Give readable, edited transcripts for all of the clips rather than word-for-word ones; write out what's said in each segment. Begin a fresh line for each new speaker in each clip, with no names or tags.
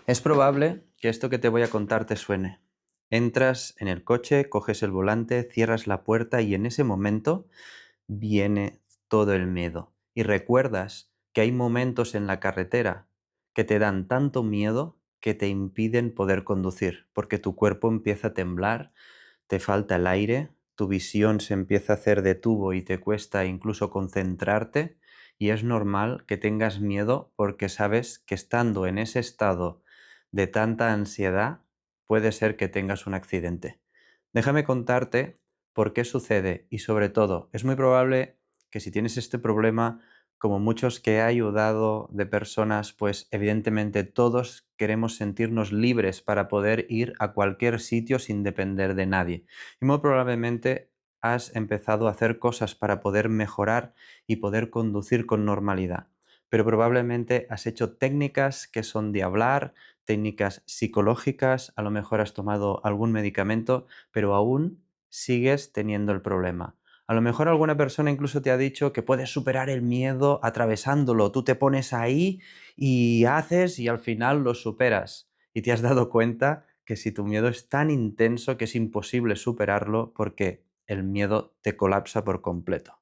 Es probable que esto que te voy a contar te suene. Entras en el coche, coges el volante, cierras la puerta y en ese momento viene todo el miedo. Y recuerdas que hay momentos en la carretera que te dan tanto miedo que te impiden poder conducir, porque tu cuerpo empieza a temblar, te falta el aire, tu visión se empieza a hacer de tubo y te cuesta incluso concentrarte, y es normal que tengas miedo porque sabes que estando en ese estado de tanta ansiedad puede ser que tengas un accidente. Déjame contarte por qué sucede y sobre todo es muy probable que si tienes este problema, como muchos que he ayudado de personas, pues evidentemente todos queremos sentirnos libres para poder ir a cualquier sitio sin depender de nadie. Y muy probablemente has empezado a hacer cosas para poder mejorar y poder conducir con normalidad. Pero probablemente has hecho técnicas que son de hablar, técnicas psicológicas, a lo mejor has tomado algún medicamento, pero aún sigues teniendo el problema. A lo mejor alguna persona incluso te ha dicho que puedes superar el miedo atravesándolo. Tú te pones ahí y haces y al final lo superas. Y te has dado cuenta que si tu miedo es tan intenso que es imposible superarlo porque el miedo te colapsa por completo.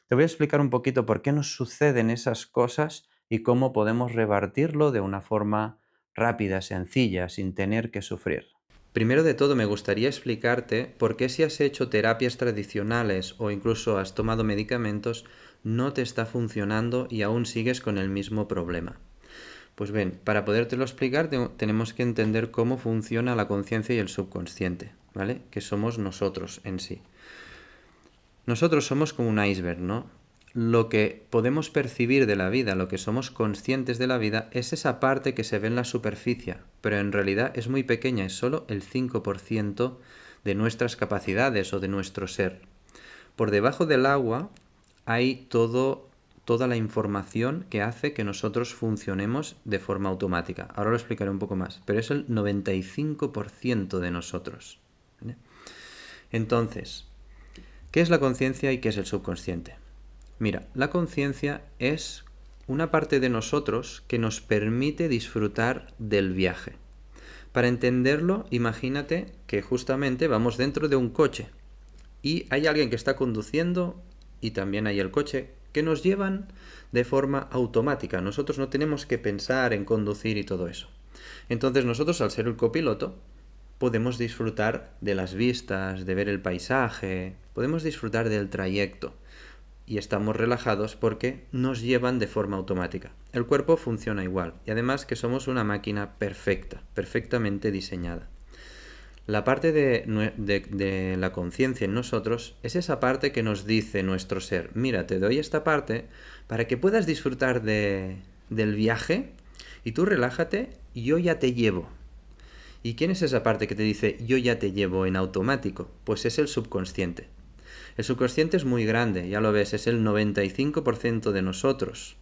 Te voy a explicar un poquito por qué nos suceden esas cosas y cómo podemos revertirlo de una forma rápida, sencilla, sin tener que sufrir. Primero de todo, me gustaría explicarte por qué si has hecho terapias tradicionales o incluso has tomado medicamentos, no te está funcionando y aún sigues con el mismo problema. Pues bien, para podértelo explicar tenemos que entender cómo funciona la conciencia y el subconsciente, ¿vale? Que somos nosotros en sí. Nosotros somos como un iceberg, ¿no? Lo que podemos percibir de la vida, lo que somos conscientes de la vida, es esa parte que se ve en la superficie, pero en realidad es muy pequeña, es solo el 5% de nuestras capacidades o de nuestro ser. Por debajo del agua hay toda la información que hace que nosotros funcionemos de forma automática. Ahora lo explicaré un poco más, pero es el 95% de nosotros, ¿vale? Entonces, ¿qué es la conciencia y qué es el subconsciente? Mira, la conciencia es una parte de nosotros que nos permite disfrutar del viaje. Para entenderlo, imagínate que justamente vamos dentro de un coche y hay alguien que está conduciendo y también hay el coche que nos llevan de forma automática. Nosotros no tenemos que pensar en conducir y todo eso. Entonces nosotros, al ser el copiloto, podemos disfrutar de las vistas, de ver el paisaje, podemos disfrutar del trayecto y estamos relajados porque nos llevan de forma automática. El cuerpo funciona igual y además que somos una máquina perfecta, perfectamente diseñada. La parte de la conciencia en nosotros es esa parte que nos dice nuestro ser, mira, te doy esta parte para que puedas disfrutar del viaje y tú relájate, yo ya te llevo. ¿Y quién es esa parte que te dice yo ya te llevo en automático? Pues es el subconsciente. El subconsciente es muy grande, ya lo ves, es el 95% de nosotros.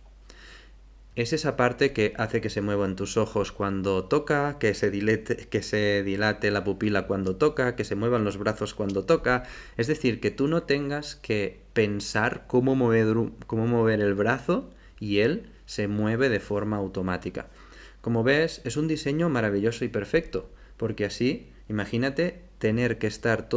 Es esa parte que hace que se muevan tus ojos cuando toca, que se dilate la pupila cuando toca, que se muevan los brazos cuando toca. Es decir, que tú no tengas que pensar cómo mover el brazo y él se mueve de forma automática. Como ves, es un diseño maravilloso y perfecto, porque así, imagínate tener que estar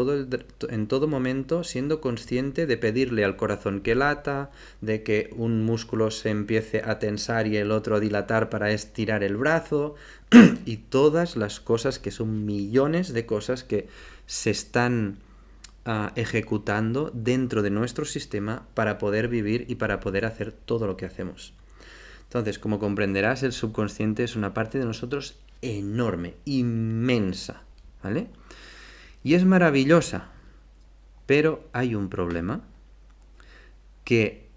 en todo momento siendo consciente de pedirle al corazón que lata, de que un músculo se empiece a tensar y el otro a dilatar para estirar el brazo, y todas las cosas que son millones de cosas que se están ejecutando dentro de nuestro sistema para poder vivir y para poder hacer todo lo que hacemos. Entonces, como comprenderás, el subconsciente es una parte de nosotros enorme, inmensa, ¿vale? Y es maravillosa, pero hay un problema, que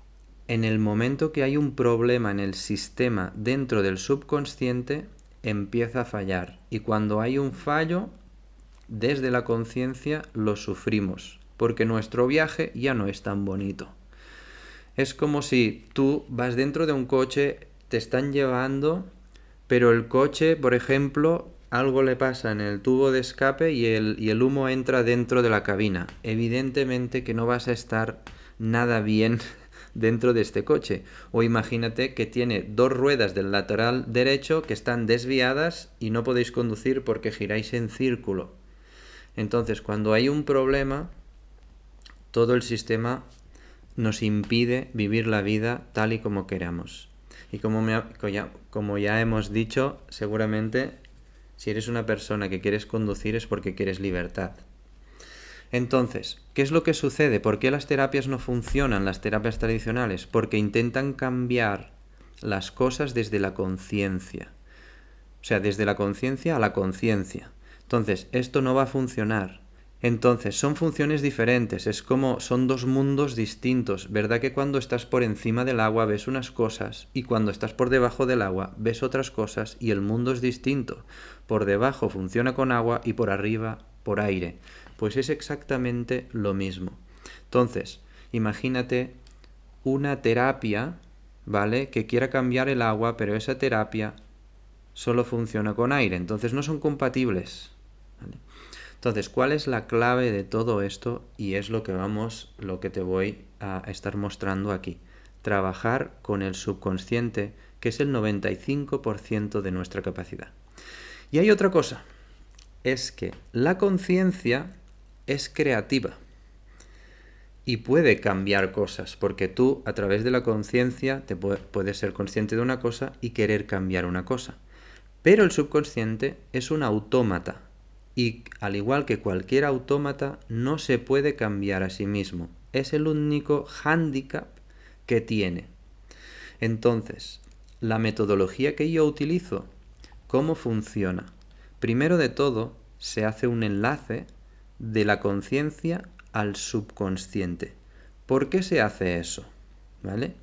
en el momento que hay un problema en el sistema dentro del subconsciente, empieza a fallar. Y cuando hay un fallo, desde la conciencia lo sufrimos, porque nuestro viaje ya no es tan bonito. Es como si tú vas dentro de un coche, te están llevando, pero el coche, por ejemplo, algo le pasa en el tubo de escape y el humo entra dentro de la cabina. Evidentemente que no vas a estar nada bien dentro de este coche. O imagínate que tiene dos ruedas del lateral derecho que están desviadas y no podéis conducir porque giráis en círculo. Entonces, cuando hay un problema, todo el sistema nos impide vivir la vida tal y como queramos. Y como ya hemos dicho, seguramente si eres una persona que quieres conducir es porque quieres libertad. Entonces, ¿qué es lo que sucede? ¿Por qué las terapias no funcionan, las terapias tradicionales? Porque intentan cambiar las cosas desde la conciencia. O sea, desde la conciencia a la conciencia. Entonces, esto no va a funcionar. Entonces, son funciones diferentes, es como son dos mundos distintos. ¿Verdad que cuando estás por encima del agua ves unas cosas y cuando estás por debajo del agua ves otras cosas y el mundo es distinto? Por debajo funciona con agua y por arriba por aire. Pues es exactamente lo mismo. Entonces, imagínate una terapia, ¿vale? Que quiera cambiar el agua, pero esa terapia solo funciona con aire, entonces no son compatibles. ¿Vale? Entonces, ¿cuál es la clave de todo esto? Y es lo que te voy a estar mostrando aquí. Trabajar con el subconsciente, que es el 95% de nuestra capacidad. Y hay otra cosa, es que la conciencia es creativa y puede cambiar cosas, porque tú a través de la conciencia puedes ser consciente de una cosa y querer cambiar una cosa. Pero el subconsciente es un autómata y al igual que cualquier autómata no se puede cambiar a sí mismo. Es el único hándicap que tiene. Entonces, la metodología que yo utilizo, ¿cómo funciona? Primero de todo, se hace un enlace de la conciencia al subconsciente. ¿Por qué se hace eso? ¿Vale?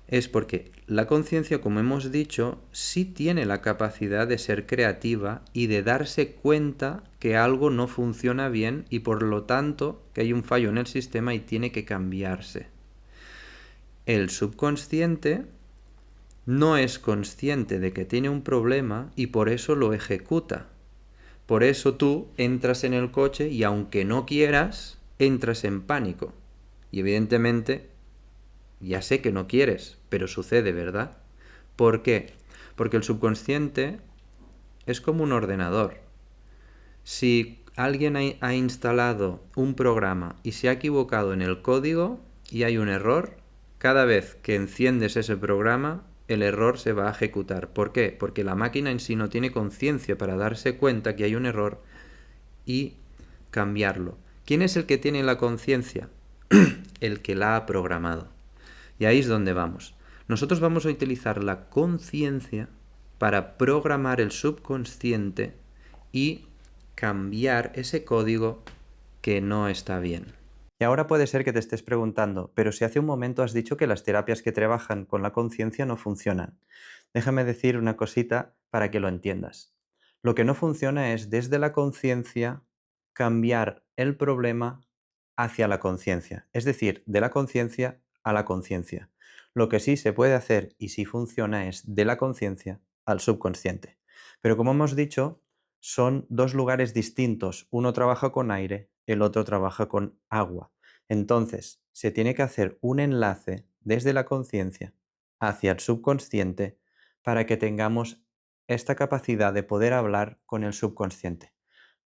Es porque la conciencia, como hemos dicho, sí tiene la capacidad de ser creativa y de darse cuenta que algo no funciona bien y por lo tanto que hay un fallo en el sistema y tiene que cambiarse. El subconsciente no es consciente de que tiene un problema y por eso lo ejecuta. Por eso tú entras en el coche y aunque no quieras, entras en pánico. Y evidentemente, ya sé que no quieres, pero sucede, ¿verdad? ¿Por qué? Porque el subconsciente es como un ordenador. Si alguien ha instalado un programa y se ha equivocado en el código y hay un error, cada vez que enciendes ese programa, el error se va a ejecutar. ¿Por qué? Porque la máquina en sí no tiene conciencia para darse cuenta que hay un error y cambiarlo. ¿Quién es el que tiene la conciencia? El que la ha programado. Y ahí es donde vamos. Nosotros vamos a utilizar la conciencia para programar el subconsciente y cambiar ese código que no está bien. Y ahora puede ser que te estés preguntando, pero si hace un momento has dicho que las terapias que trabajan con la conciencia no funcionan. Déjame decir una cosita para que lo entiendas. Lo que no funciona es desde la conciencia cambiar el problema hacia la conciencia, es decir, de la conciencia a la conciencia. Lo que sí se puede hacer y sí funciona es de la conciencia al subconsciente. Pero como hemos dicho, son dos lugares distintos. Uno trabaja con aire, el otro trabaja con agua. Entonces, se tiene que hacer un enlace desde la conciencia hacia el subconsciente para que tengamos esta capacidad de poder hablar con el subconsciente.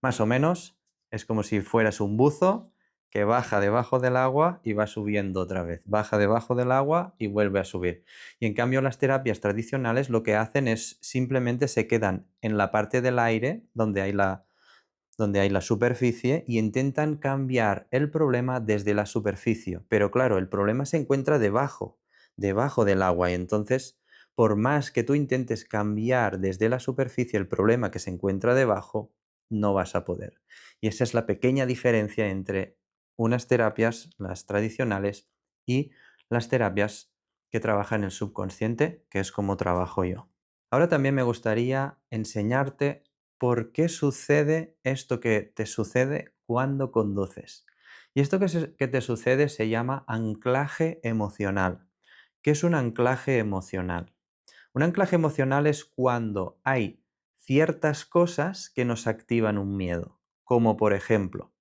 Más o menos es como si fueras un buzo que baja debajo del agua y va subiendo otra vez. Baja debajo del agua y vuelve a subir. Y en cambio las terapias tradicionales lo que hacen es simplemente se quedan en la parte del aire donde hay la superficie y intentan cambiar el problema desde la superficie. Pero claro, el problema se encuentra debajo del agua y entonces por más que tú intentes cambiar desde la superficie el problema que se encuentra debajo, no vas a poder. Y esa es la pequeña diferencia entre unas terapias, las tradicionales, y las terapias que trabajan el subconsciente, que es como trabajo yo. Ahora también me gustaría enseñarte por qué sucede esto que te sucede cuando conduces. Y esto que te sucede se llama anclaje emocional. ¿Qué es un anclaje emocional? Un anclaje emocional es cuando hay ciertas cosas que nos activan un miedo, como por ejemplo,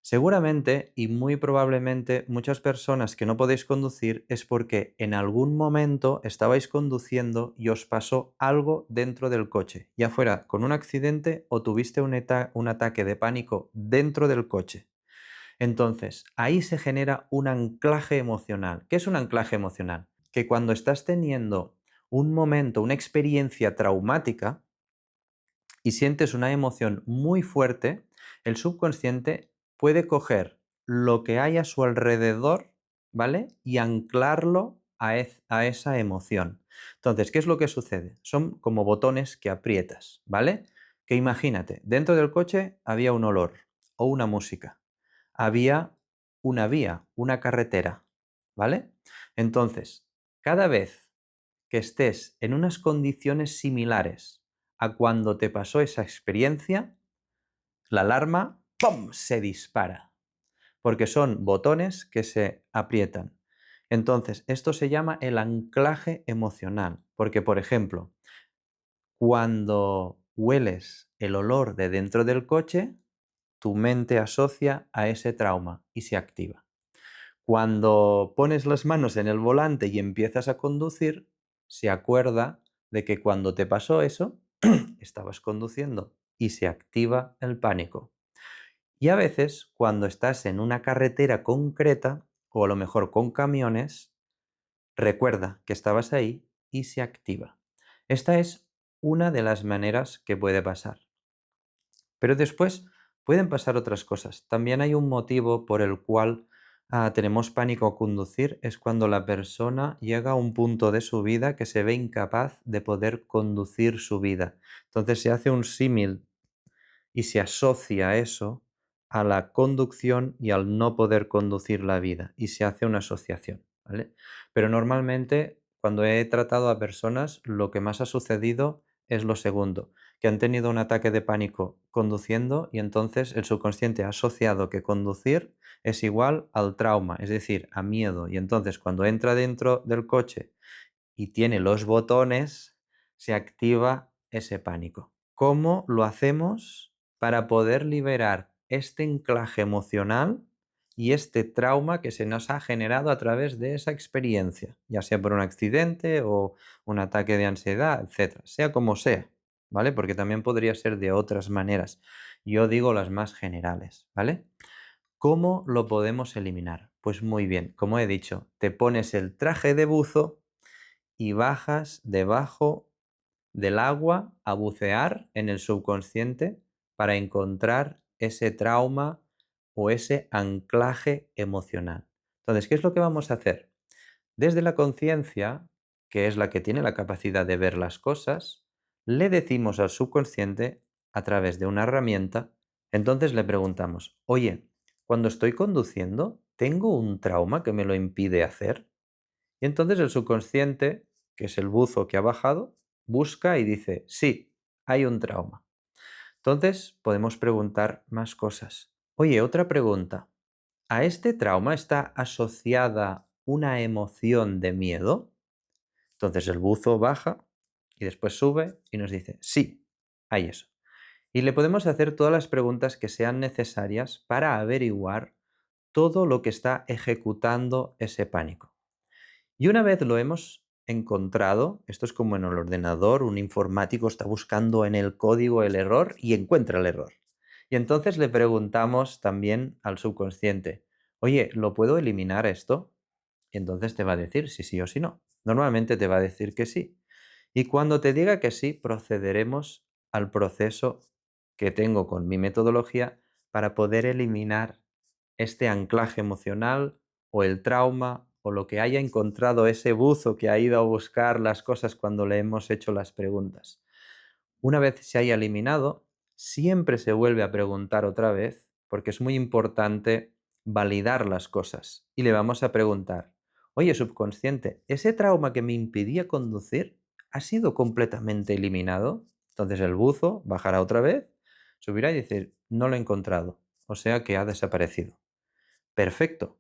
Seguramente y muy probablemente muchas personas que no podéis conducir es porque en algún momento estabais conduciendo y os pasó algo dentro del coche, ya fuera con un accidente o tuviste un ataque de pánico dentro del coche. Entonces, ahí se genera un anclaje emocional. ¿Qué es un anclaje emocional? Que cuando estás teniendo un momento, una experiencia traumática, y sientes una emoción muy fuerte, el subconsciente puede coger lo que hay a su alrededor, ¿vale? Y anclarlo a esa emoción. Entonces, ¿qué es lo que sucede? Son como botones que aprietas, ¿vale? Que imagínate, dentro del coche había un olor o una música, había una vía, una carretera, ¿vale? Entonces, cada vez que estés en unas condiciones similares a cuando te pasó esa experiencia, la alarma, ¡pum!, se dispara, porque son botones que se aprietan. Entonces, esto se llama el anclaje emocional, porque, por ejemplo, cuando hueles el olor de dentro del coche, tu mente asocia a ese trauma y se activa. Cuando pones las manos en el volante y empiezas a conducir, se acuerda de que cuando te pasó eso, estabas conduciendo y se activa el pánico. Y a veces, cuando estás en una carretera concreta, o a lo mejor con camiones, recuerda que estabas ahí y se activa. Esta es una de las maneras que puede pasar. Pero después pueden pasar otras cosas. También hay un motivo por el cual tenemos pánico a conducir, es cuando la persona llega a un punto de su vida que se ve incapaz de poder conducir su vida. Entonces se hace un símil y se asocia eso a la conducción y al no poder conducir la vida y se hace una asociación, ¿vale? Pero normalmente cuando he tratado a personas lo que más ha sucedido es lo segundo, que han tenido un ataque de pánico conduciendo y entonces el subconsciente ha asociado que conducir es igual al trauma, es decir, a miedo, y entonces cuando entra dentro del coche y tiene los botones, se activa ese pánico. ¿Cómo lo hacemos para poder liberar este anclaje emocional y este trauma que se nos ha generado a través de esa experiencia, ya sea por un accidente o un ataque de ansiedad, etcétera, sea como sea, ¿vale? Porque también podría ser de otras maneras. Yo digo las más generales, ¿vale? ¿Cómo lo podemos eliminar? Pues muy bien, como he dicho, te pones el traje de buzo y bajas debajo del agua a bucear en el subconsciente para encontrar ese trauma o ese anclaje emocional. Entonces, ¿qué es lo que vamos a hacer? Desde la conciencia, que es la que tiene la capacidad de ver las cosas, le decimos al subconsciente a través de una herramienta, entonces le preguntamos, oye, cuando estoy conduciendo, ¿tengo un trauma que me lo impide hacer? Y entonces el subconsciente, que es el buzo que ha bajado, busca y dice, sí, hay un trauma. Entonces podemos preguntar más cosas. Oye, otra pregunta. ¿A este trauma está asociada una emoción de miedo? Entonces el buzo baja y después sube y nos dice, sí, hay eso. Y le podemos hacer todas las preguntas que sean necesarias para averiguar todo lo que está ejecutando ese pánico. Y una vez lo hemos encontrado, esto es como en el ordenador, un informático está buscando en el código el error y encuentra el error. Y entonces le preguntamos también al subconsciente, oye, ¿lo puedo eliminar esto? Y entonces te va a decir si sí o si no. Normalmente te va a decir que sí. Y cuando te diga que sí, procederemos al proceso que tengo con mi metodología para poder eliminar este anclaje emocional o el trauma o lo que haya encontrado ese buzo que ha ido a buscar las cosas cuando le hemos hecho las preguntas. Una vez se haya eliminado, siempre se vuelve a preguntar otra vez, porque es muy importante validar las cosas. Y le vamos a preguntar, oye, subconsciente, ¿ese trauma que me impedía conducir ha sido completamente eliminado? Entonces el buzo bajará otra vez, subirá y decir, no lo he encontrado, o sea que ha desaparecido. Perfecto.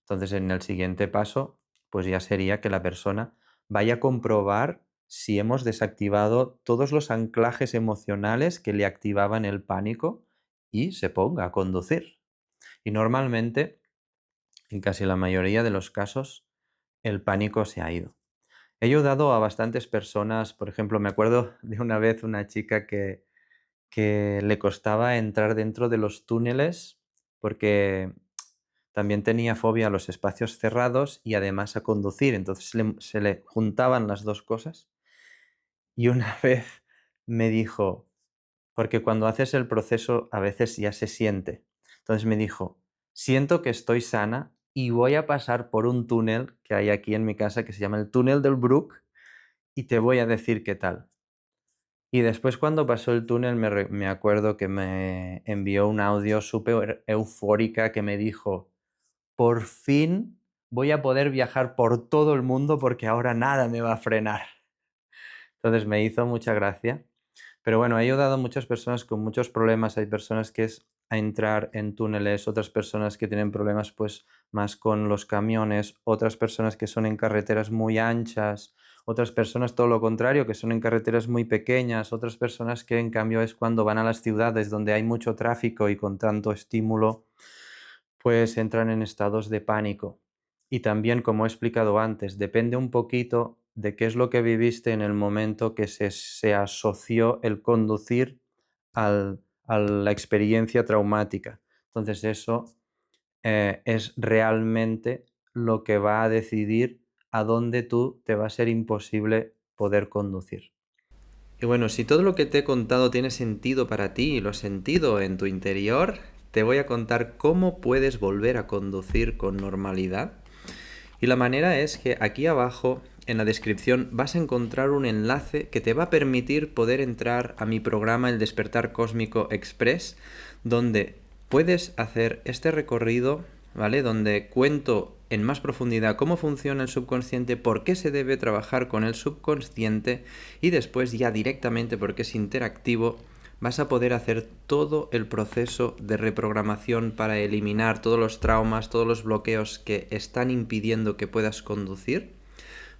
Entonces, en el siguiente paso, pues ya sería que la persona vaya a comprobar si hemos desactivado todos los anclajes emocionales que le activaban el pánico y se ponga a conducir. Y normalmente, en casi la mayoría de los casos, el pánico se ha ido. He ayudado a bastantes personas, por ejemplo, me acuerdo de una vez una chica que le costaba entrar dentro de los túneles porque también tenía fobia a los espacios cerrados y además a conducir, entonces se le juntaban las dos cosas. Y una vez me dijo, porque cuando haces el proceso a veces ya se siente, entonces me dijo, siento que estoy sana y voy a pasar por un túnel que hay aquí en mi casa que se llama el túnel del Brook y te voy a decir qué tal. Y después cuando pasó el túnel me acuerdo que me envió un audio súper eufórica que me dijo, por fin voy a poder viajar por todo el mundo porque ahora nada me va a frenar. Entonces me hizo mucha gracia. Pero bueno, he ayudado a muchas personas con muchos problemas. Hay personas que es a entrar en túneles, otras personas que tienen problemas pues más con los camiones, otras personas que son en carreteras muy anchas, otras personas todo lo contrario, que son en carreteras muy pequeñas, otras personas que en cambio es cuando van a las ciudades donde hay mucho tráfico y con tanto estímulo, pues entran en estados de pánico. Y también, como he explicado antes, depende un poquito de qué es lo que viviste en el momento que se asoció el conducir a la experiencia traumática. Entonces eso es realmente lo que va a decidir a dónde tú te va a ser imposible poder conducir. Y bueno, si todo lo que te he contado tiene sentido para ti y lo has sentido en tu interior, te voy a contar cómo puedes volver a conducir con normalidad. Y la manera es que aquí abajo en la descripción vas a encontrar un enlace que te va a permitir poder entrar a mi programa El Despertar Cósmico Express, donde puedes hacer este recorrido, ¿vale? Donde cuento en más profundidad cómo funciona el subconsciente, por qué se debe trabajar con el subconsciente y después ya directamente, porque es interactivo, vas a poder hacer todo el proceso de reprogramación para eliminar todos los traumas, todos los bloqueos que están impidiendo que puedas conducir,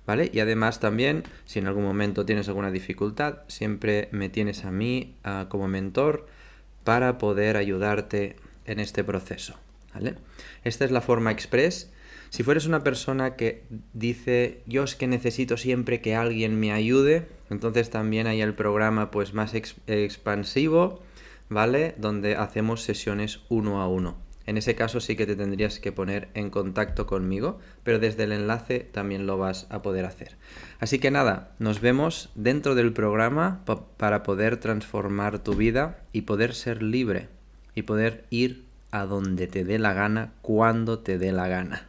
¿vale? Y además también, si en algún momento tienes alguna dificultad, siempre me tienes a mí como mentor para poder ayudarte en este proceso, ¿vale? Esta es la forma express. Si fueres una persona que dice, yo es que necesito siempre que alguien me ayude, entonces también hay el programa pues más expansivo, ¿vale? Donde hacemos sesiones uno a uno. En ese caso sí que te tendrías que poner en contacto conmigo, pero desde el enlace también lo vas a poder hacer. Así que nada, nos vemos dentro del programa para poder transformar tu vida y poder ser libre y poder ir a donde te dé la gana, cuando te dé la gana.